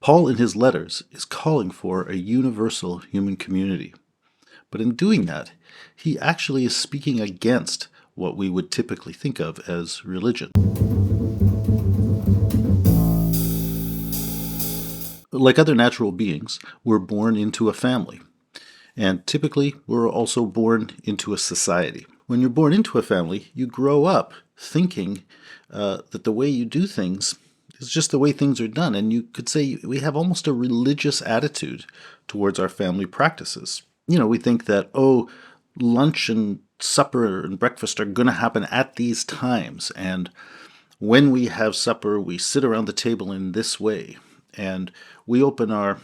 Paul, in his letters, is calling for a universal human community. But in doing that, he actually is speaking against what we would typically think of as religion. Like other natural beings, we're born into a family. And typically, we're also born into a society. When you're born into a family, you grow up thinking that the way you do things is just the way things are done. And you could say we have almost a religious attitude towards our family practices. We think that, lunch and supper and breakfast are going to happen at these times. And when we have supper, we sit around the table in this way. And we open our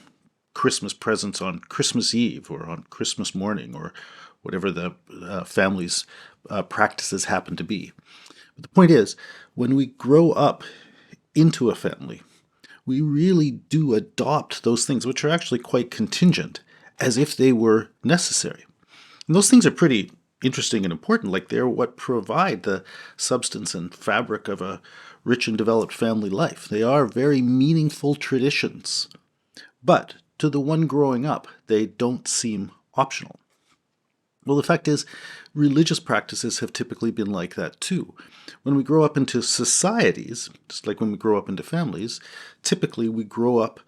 Christmas presents on Christmas Eve or on Christmas morning or whatever the family's practices happen to be. But the point is, when we grow up into a family, we really do adopt those things, which are actually quite contingent, as if they were necessary. And those things are pretty interesting and important, like they're what provide the substance and fabric of a rich and developed family life. They are very meaningful traditions. But to the one growing up, they don't seem optional. Well, the fact is, religious practices have typically been like that too. When we grow up into societies, just like when we grow up into families, typically we grow up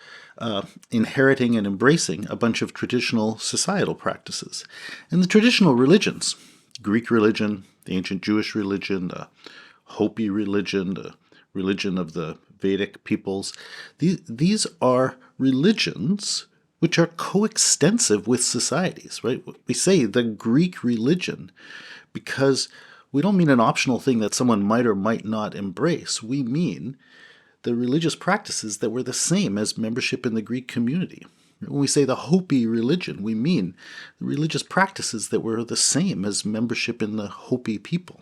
inheriting and embracing a bunch of traditional societal practices. And the traditional religions, Greek religion, the ancient Jewish religion, the Hopi religion, the religion of the Vedic peoples, these are religions which are coextensive with societies, right? We say the Greek religion because we don't mean an optional thing that someone might or might not embrace. We mean the religious practices that were the same as membership in the Greek community. When we say the Hopi religion, we mean the religious practices that were the same as membership in the Hopi people.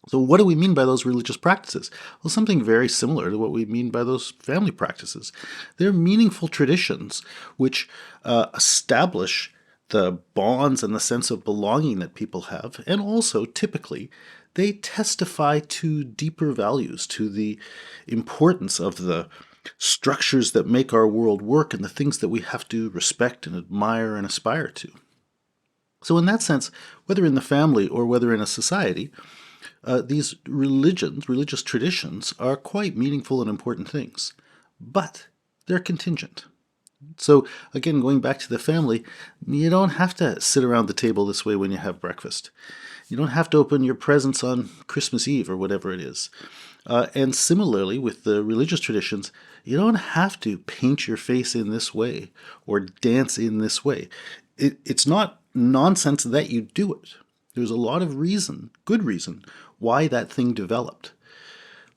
So what do we mean by those religious practices? Well, something very similar to what we mean by those family practices. They're meaningful traditions which establish the bonds and the sense of belonging that people have, and also, typically, they testify to deeper values, to the importance of the structures that make our world work and the things that we have to respect and admire and aspire to. So in that sense, whether in the family or whether in a society, these religious traditions, are quite meaningful and important things, but they're contingent. So again, going back to the family, you don't have to sit around the table this way when you have breakfast. You don't have to open your presents on Christmas Eve or whatever it is. And similarly, with the religious traditions, you don't have to paint your face in this way or dance in this way. It's not nonsense that you do it. There's a lot of reason, good reason, why that thing developed.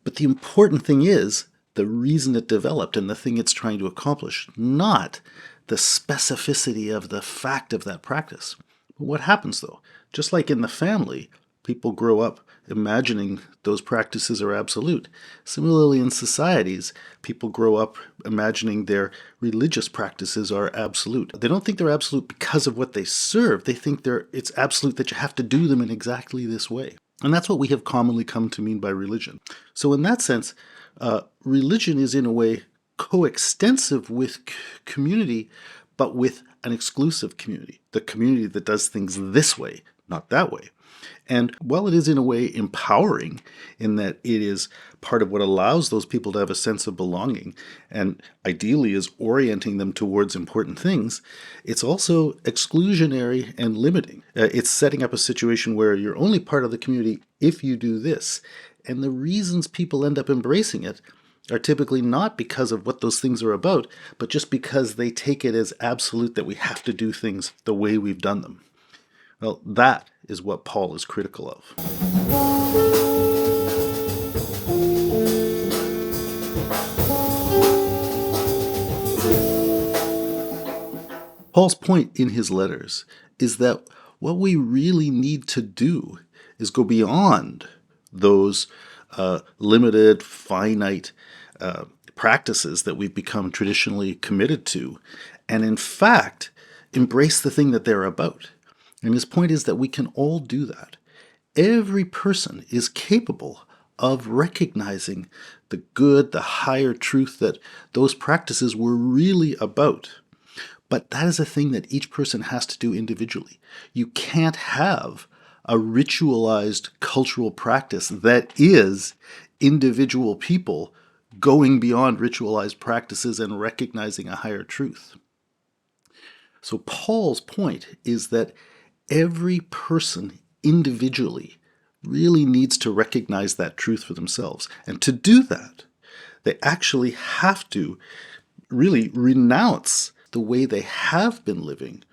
But the important thing is the reason it developed and the thing it's trying to accomplish, not the specificity of the fact of that practice. But what happens though? Just like in the family, people grow up imagining those practices are absolute. Similarly, in societies, people grow up imagining their religious practices are absolute. They don't think they're absolute because of what they serve. They think it's absolute that you have to do them in exactly this way. And that's what we have commonly come to mean by religion. So in that sense, religion is in a way coextensive with community, but with an exclusive community. The community that does things this way, not that way. And while it is in a way empowering in that it is part of what allows those people to have a sense of belonging and ideally is orienting them towards important things, it's also exclusionary and limiting. It's setting up a situation where you're only part of the community if you do this. And the reasons people end up embracing it are typically not because of what those things are about, but just because they take it as absolute that we have to do things the way we've done them. Well, that is what Paul is critical of. Paul's point in his letters is that what we really need to do is go beyond those limited, finite practices that we've become traditionally committed to, and in fact, embrace the thing that they're about. And his point is that we can all do that. Every person is capable of recognizing the good, the higher truth that those practices were really about. But that is a thing that each person has to do individually. You can't have a ritualized cultural practice that is individual people going beyond ritualized practices and recognizing a higher truth. So Paul's point is that every person individually really needs to recognize that truth for themselves. And to do that, they actually have to really renounce the way they have been living,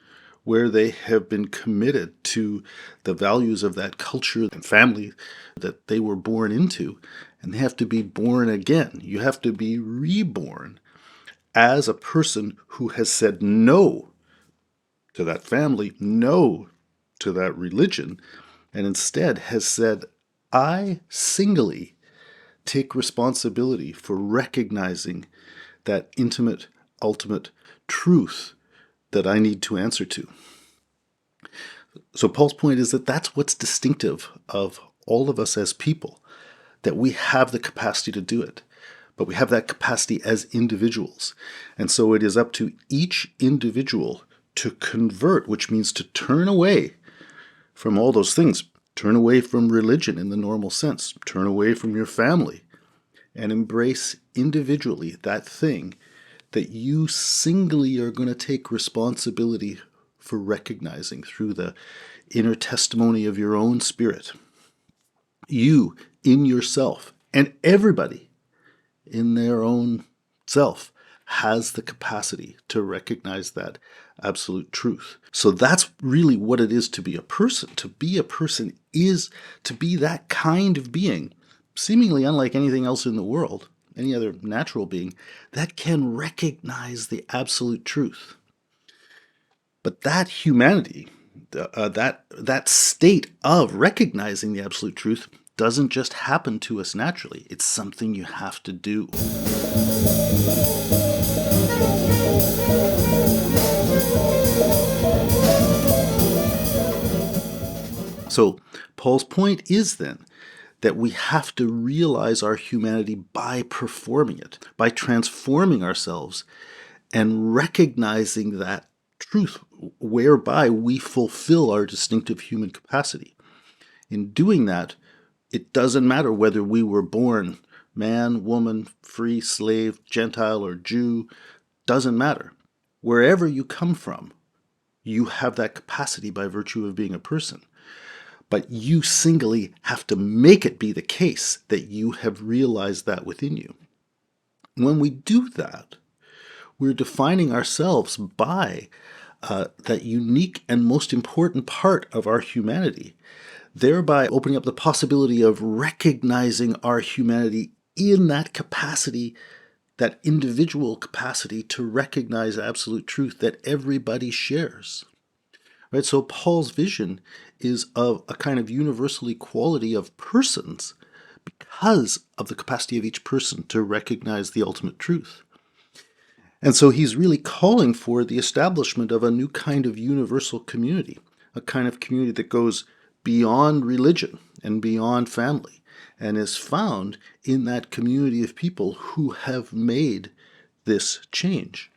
where they have been committed to the values of that culture and family that they were born into, and they have to be born again. You have to be reborn as a person who has said no to that family, no to that religion, and instead has said, I singly take responsibility for recognizing that intimate, ultimate truth that I need to answer to. So Paul's point is that that's what's distinctive of all of us as people, that we have the capacity to do it, but we have that capacity as individuals. And so it is up to each individual to convert, which means to turn away from all those things. Turn away from religion in the normal sense. Turn away from your family and embrace individually that thing that you singly are going to take responsibility for recognizing through the inner testimony of your own spirit. You in yourself, and everybody in their own self, has the capacity to recognize that absolute truth. So that's really what it is to be a person. To be a person is to be that kind of being, seemingly unlike anything else in the world, any other natural being, that can recognize the absolute truth. But that humanity, that state of recognizing the absolute truth, doesn't just happen to us naturally. It's something you have to do. So Paul's point is then that we have to realize our humanity by performing it, by transforming ourselves and recognizing that truth whereby we fulfill our distinctive human capacity. In doing that, it doesn't matter whether we were born man, woman, free, slave, Gentile, or Jew, doesn't matter. Wherever you come from, you have that capacity by virtue of being a person. But you singly have to make it be the case that you have realized that within you. When we do that, we're defining ourselves by that unique and most important part of our humanity, thereby opening up the possibility of recognizing our humanity in that capacity, that individual capacity to recognize absolute truth that everybody shares. Right? So Paul's vision is of a kind of universal equality of persons because of the capacity of each person to recognize the ultimate truth. And so he's really calling for the establishment of a new kind of universal community, a kind of community that goes beyond religion and beyond family, and is found in that community of people who have made this change.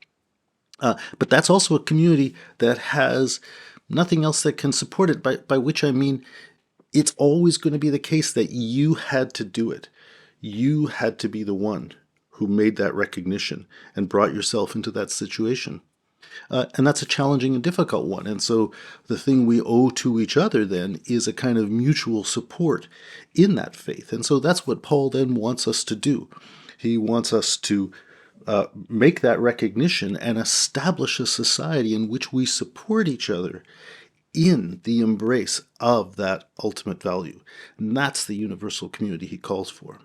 But that's also a community that has nothing else that can support it, by which I mean it's always going to be the case that you had to do it. You had to be the one who made that recognition and brought yourself into that situation. And that's a challenging and difficult one. And so the thing we owe to each other then is a kind of mutual support in that faith. And so that's what Paul then wants us to do. He wants us to make that recognition and establish a society in which we support each other in the embrace of that ultimate value. And that's the universal community he calls for.